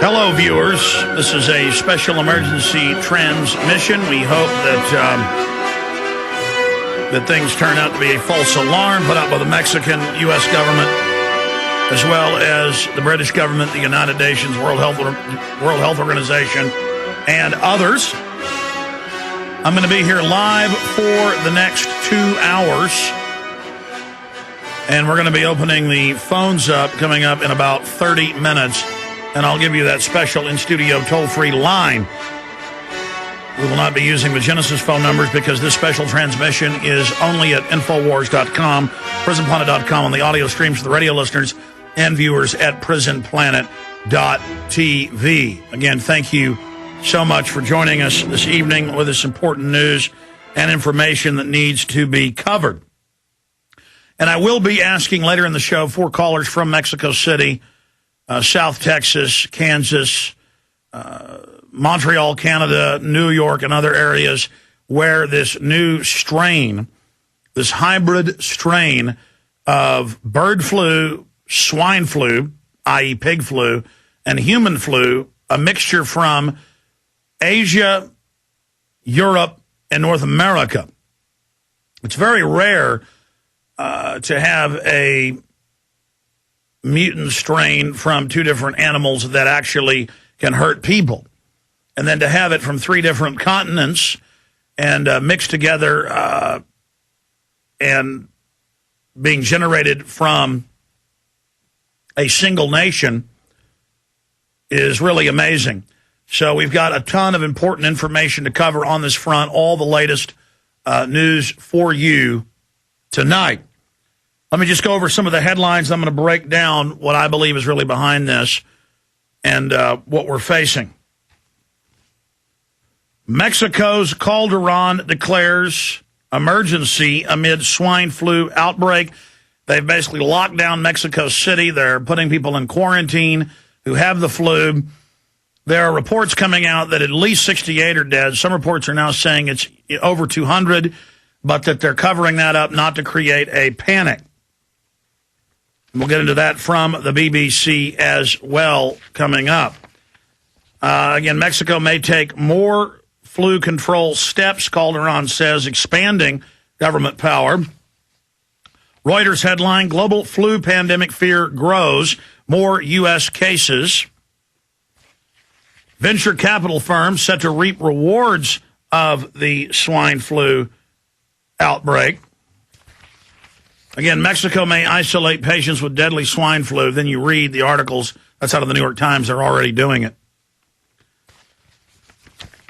Hello, viewers. This is a special emergency transmission. We hope that things turn out to be a false alarm put out by the Mexican U.S. government, as well as the British government, the United Nations, World Health Organization, and others. I'm going to be here live for the next 2 hours, and we're going to be opening the phones up coming up in about 30 minutes. And I'll give you that special in-studio toll-free line. We will not be using the Genesis phone numbers because this special transmission is only at Infowars.com, PrisonPlanet.com, on the audio streams for the radio listeners and viewers at PrisonPlanet.tv. Again, thank you so much for joining us this evening with this important news and information that needs to be covered. And I will be asking later in the show for callers from Mexico City, South Texas, Kansas, Montreal, Canada, New York, and other areas where this new strain, this hybrid strain of bird flu, swine flu, i.e. pig flu, and human flu, a mixture from Asia, Europe, and North America. It's very rare to have a mutant strain from two different animals that actually can hurt people. And then to have it from 3 different continents and mixed together and being generated from a single nation is really amazing. So we've got a ton of important information to cover on this front, all the latest news for you tonight. Let me just go over some of the headlines. I'm going to break down what I believe is really behind this and what we're facing. Mexico's Calderon declares emergency amid swine flu outbreak. They've basically locked down Mexico City. They're putting people in quarantine who have the flu. There are reports coming out that at least 68 are dead. Some reports are now saying it's over 200, but that they're covering that up not to create a panic. We'll get into that from the BBC as well coming up. Again, Mexico may take more flu control steps, Calderon says, expanding government power. Reuters headline, global flu pandemic fear grows, more U.S. cases. Venture capital firms set to reap rewards of the swine flu outbreak. Again, Mexico may isolate patients with deadly swine flu. Then you read the articles. That's out of the New York Times. They're already doing it.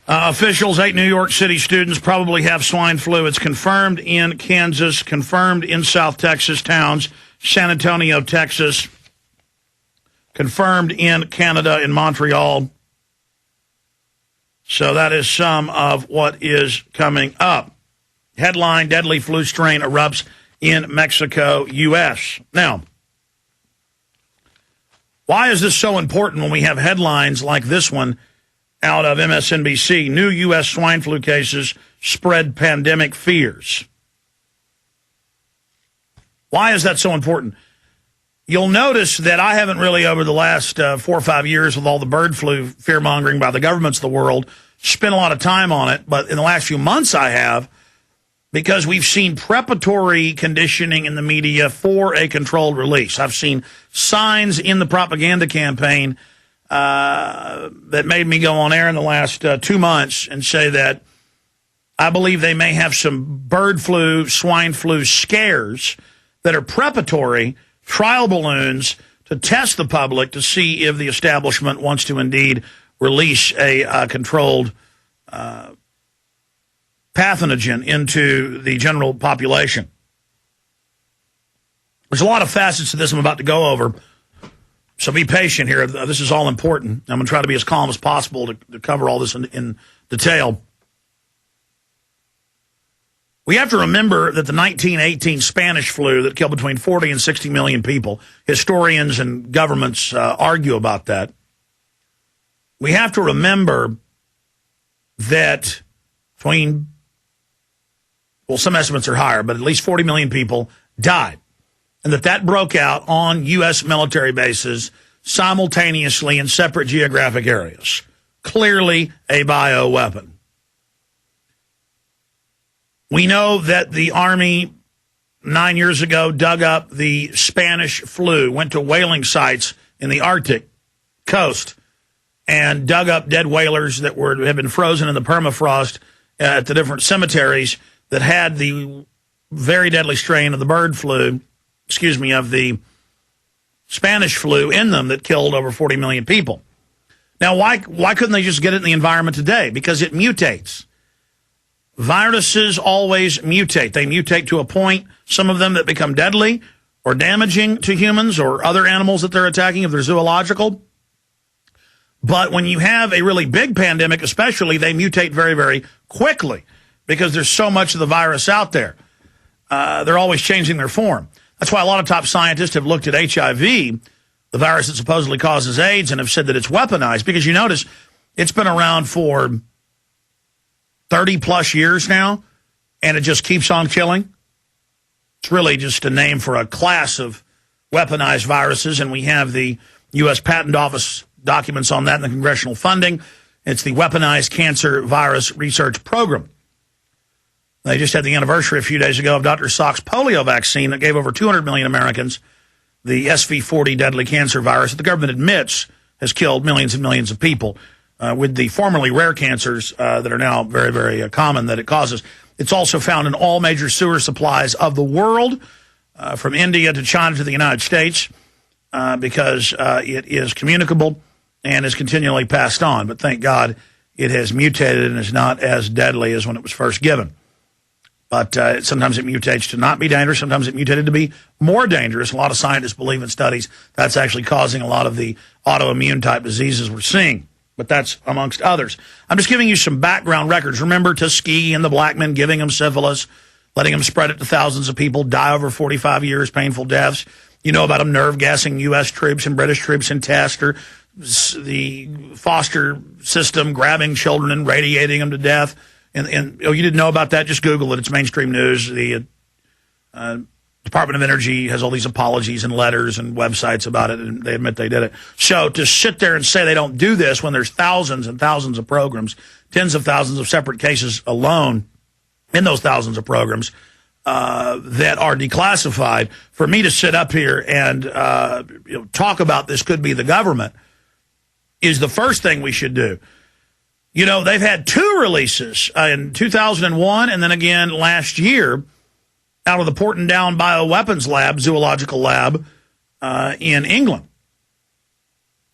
Officials, 8 New York City students probably have swine flu. It's confirmed in Kansas, confirmed in South Texas towns, San Antonio, Texas, confirmed in Canada, in Montreal. So that is some of what is coming up. Headline, deadly flu strain erupts in Mexico, U.S. Now, why is this so important when we have headlines like this one out of MSNBC? New U.S. swine flu cases spread pandemic fears. Why is that so important? You'll notice that I haven't really, over the last 4 or 5 years with all the bird flu fear-mongering by the governments of the world, spent a lot of time on it. But in the last few months I have, because we've seen preparatory conditioning in the media for a controlled release. I've seen signs in the propaganda campaign that made me go on air in the last 2 months and say that I believe they may have some bird flu, swine flu scares that are preparatory trial balloons to test the public to see if the establishment wants to indeed release a controlled pathogen into the general population. There's a lot of facets to this I'm about to go over, so be patient here. This is all important. I'm going to try to be as calm as possible to cover all this in detail. We have to remember that the 1918 Spanish flu that killed between 40 and 60 million people, historians and governments argue about that. We have to remember that between, well, some estimates are higher, but at least 40 million people died. And that broke out on U.S. military bases simultaneously in separate geographic areas. Clearly a bioweapon. We know that the Army 9 years ago dug up the Spanish flu, went to whaling sites in the Arctic coast, and dug up dead whalers that had been frozen in the permafrost at the different cemeteries that had the very deadly strain of the bird flu, of the Spanish flu in them that killed over 40 million people. Now, why couldn't they just get it in the environment today? Because it mutates. Viruses always mutate. They mutate to a point, some of them that become deadly or damaging to humans or other animals that they're attacking if they're zoological. But when you have a really big pandemic, especially, they mutate very, very quickly because there's so much of the virus out there. They're always changing their form. That's why a lot of top scientists have looked at HIV, the virus that supposedly causes AIDS, and have said that it's weaponized because you notice it's been around for 30-plus years now, and it just keeps on killing. It's really just a name for a class of weaponized viruses, and we have the U.S. Patent Office documents on that in the congressional funding. It's the Weaponized Cancer Virus Research Program. They just had the anniversary a few days ago of Dr. Salk's polio vaccine that gave over 200 million Americans the SV40 deadly cancer virus that the government admits has killed millions and millions of people with the formerly rare cancers that are now very, very common that it causes. It's also found in all major sewer supplies of the world, from India to China to the United States, because it is communicable and is continually passed on. But thank God it has mutated and is not as deadly as when it was first given. But sometimes it mutates to not be dangerous. Sometimes it mutated to be more dangerous. A lot of scientists believe in studies that's actually causing a lot of the autoimmune type diseases we're seeing. But that's amongst others. I'm just giving you some background records. Remember Tuskegee and the black men giving them syphilis, letting them spread it to thousands of people, die over 45 years, painful deaths. You know about them nerve gassing U.S. troops and British troops in Tasker, the foster system grabbing children and radiating them to death. And you didn't know about that? Just Google it. It's mainstream news. The Department of Energy has all these apologies and letters and websites about it, and they admit they did it. So to sit there and say they don't do this when there's thousands and thousands of programs, tens of thousands of separate cases alone in those thousands of programs that are declassified, for me to sit up here and talk about this could be the government is the first thing we should do. You know, they've had two releases in 2001 and then again last year out of the Portendown Bioweapons Lab, zoological lab in England.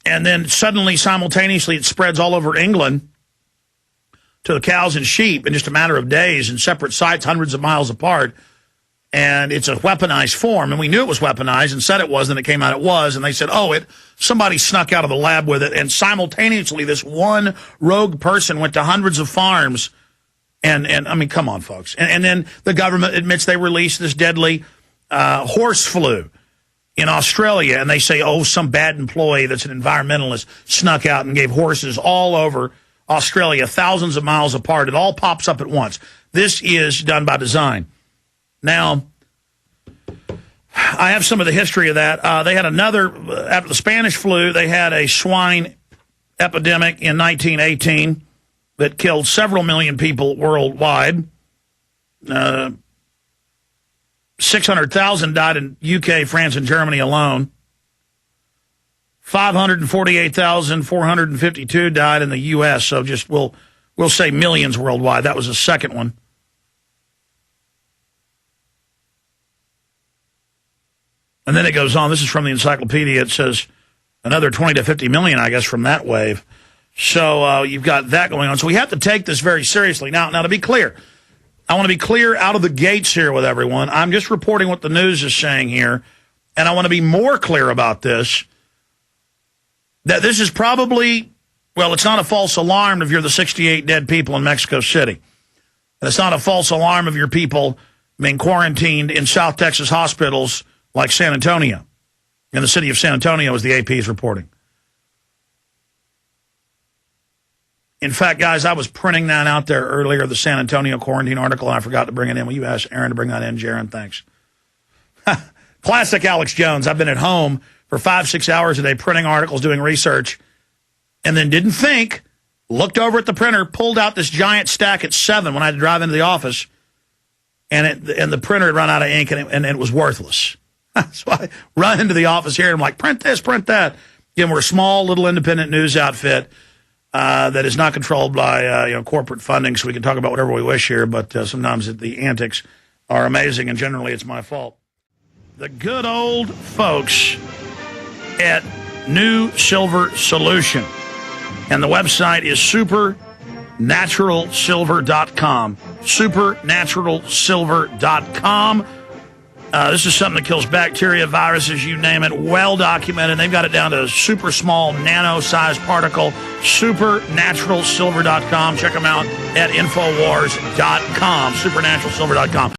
And then suddenly, simultaneously, it spreads all over England to the cows and sheep in just a matter of days in separate sites, hundreds of miles apart. And it's a weaponized form. And we knew it was weaponized and said it was, and it came out it was. And they said, somebody snuck out of the lab with it. And simultaneously, this one rogue person went to hundreds of farms. And I mean, come on, folks. And then the government admits they released this deadly horse flu in Australia. And they say, some bad employee that's an environmentalist snuck out and gave horses all over Australia, thousands of miles apart. It all pops up at once. This is done by design. Now, I have some of the history of that. They had another, after the Spanish flu, they had a swine epidemic in 1918 that killed several million people worldwide. 600,000 died in UK, France, and Germany alone. 548,452 died in the U.S., so just we'll say millions worldwide. That was the second one. And then it goes on. This is from the encyclopedia. It says another 20 to 50 million, I guess, from that wave. So you've got that going on. So we have to take this very seriously. Now, to be clear, I want to be clear out of the gates here with everyone. I'm just reporting what the news is saying here, and I want to be more clear about this, that this is probably, it's not a false alarm if you're the 68 dead people in Mexico City. And it's not a false alarm if your people being quarantined in South Texas hospitals like San Antonio. In the city of San Antonio, as the AP is reporting. In fact, guys, I was printing that out there earlier, the San Antonio quarantine article, and I forgot to bring it in. Will you ask Aaron to bring that in, Jaron? Thanks. Classic Alex Jones. I've been at home for 5-6 hours a day printing articles, doing research, and then didn't think, looked over at the printer, pulled out this giant stack at 7 when I had to drive into the office, and the printer had run out of ink, and it was worthless. So I run into the office here, and I'm like, print this, print that. Again, we're a small, little independent news outfit that is not controlled by corporate funding, so we can talk about whatever we wish here, but sometimes the antics are amazing, and generally it's my fault. The good old folks at New Silver Solution, and the website is supernaturalsilver.com. Supernaturalsilver.com. This is something that kills bacteria, viruses, you name it, well documented. They've got it down to a super small, nano-sized particle. Supernaturalsilver.com. Check them out at Infowars.com. Supernaturalsilver.com.